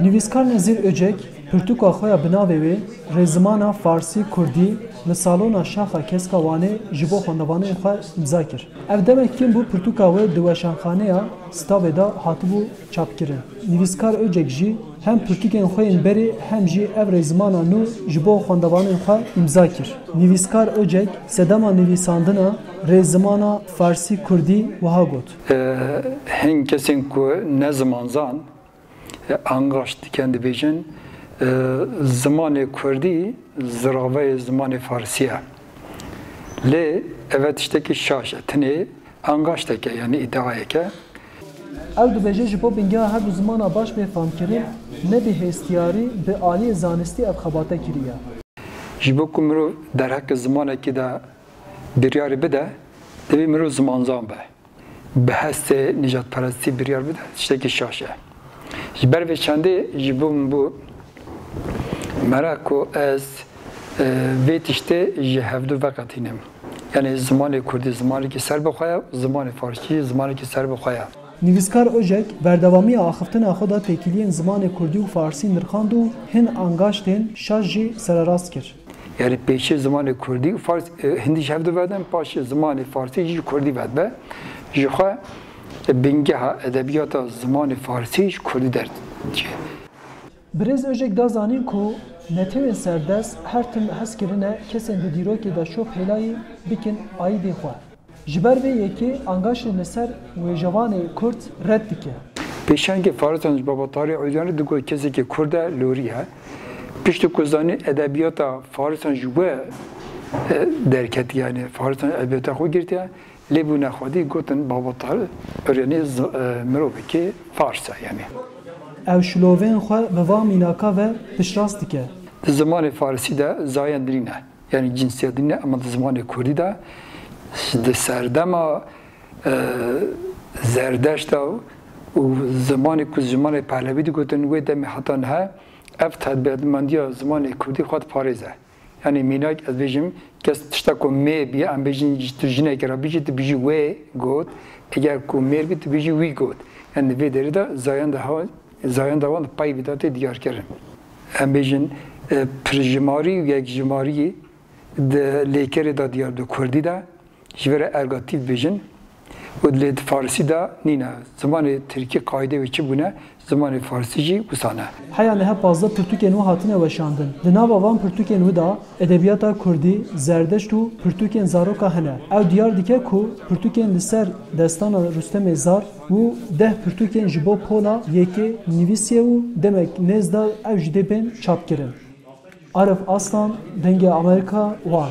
Nivîskar Nezîr Öcek, pirtûka xwe ya bi navê wê rêzimana Farsî Kurdî li salona Şaxa Keska Wanê ji bo xwendevaneyên xwe imza kir. Ev demekî bû pirtûka wê di weşanxaneya Stavê de hatibû çapkirin. Nivîskar Öcek jî hem pirtûkên xwe yên berê hem jî ev rêzimana nû ji bo xwendevanên xwe imza kir. Nivîskar Öcek sedema nivîsandina rêzimana Farsî Kurdî wiha got. Hin kesên ku ne zimanzan angaş diken dibêjin zimanê Kurdî ziraveyê zimanê Farsî ye. Lê ev tiştekî şaş e, tinê angaşteke yani îdiayeke. Ew dibêje ji bo bingeha her du zimana baş bê famkirin ne bi hêstiyarî bi aliyê zanistî ev xebate kiriye. Ji bo ku mirov derheke zimanekî de biryarî bide, divê mirov zimanzan be. Bi hestê nijadperestî biryar bide, tiştekî şaş e. Ji ber vê çandê ji bo min bû merak ku ez vê tiştê ji hevdû veqetînim. Yani zimanê Kurdî zimanekî ser bixwe ye, zimanê Farsî zimanekî ser bixwe ye. Nivîskar Öcek berdewamiya axiftina xwe da têkiliyên zimanê Kurdî û Farsî nirxand û hin angaştên şaş jî sererast kir. Yani pêşê zimanê Kurdî û Farsî hindî ji hevdû vedin, paşê zimanê Farsî jî Kurdî vedbe. Ji xwe bingeha edebiyata zimanê Farsî ji Kurdî derçe. Birêz Öcek da zanîn ku netewên serdest her tim hez kirine kesên di dîrokê de şop hêlayî bikin aîdê xwe. Ji ber vê yekê angaşên li ser wêjevanê Kurd red dike. Pêşengê Farisan ji babatarî Ewranî digot kesekî Kurd e lorî he. Piştî ku zanîn edebiyata Farisan ji we derketî yani Farisan edebiyata xwe girtiye. Lê bû nexwedî gotin babatarî Ewranî mirovekî Fars e yani. Ew şiloveyên xwe bi va mînaka ve piştrast dike. Di zimanê Farsî de zayen dirîn e. Yani cinsiyet dirîn e ama di zimanê Kurdî de di serdema zerdeşta û zimanê ku zimanê Pehlevî digotin wê demê heta niha ev tedbirmendiya zimanê Kurdî xwe diparêze. Yani mînak ez bêjim kes tişta ku mê biye em bêjin tu jinekê re bijî tu bijî wê got eger ku mêr bî tu bijî wî got. Yani vê derê de zayen dawan payvî de tê diyar kirin. Em bêjin pirjimarî û yekjimarî di lêkerê de diyar di Kurdî de ji vere ergatîv bêjin û lê di Farsî de nîne. Zimanê Tirkî qaîde ve çi bûne, zimanê Farsî jî wisa ne. Heya niha pazda pirtûkên û hatine weşandin. Di nava van pirtûkên wî da edebiyata Kurdî, zerdeşt û pirtûkên zaroka hene. Ew diyar dike ku pirtûkên li ser destana Rûstemê Zar û 10 pirtûkên ji bo pola yekê nivîsiye û demek nêz da ew ji dê bên çapkirin. Arif Aslan, Dengê Amerîka, Wan.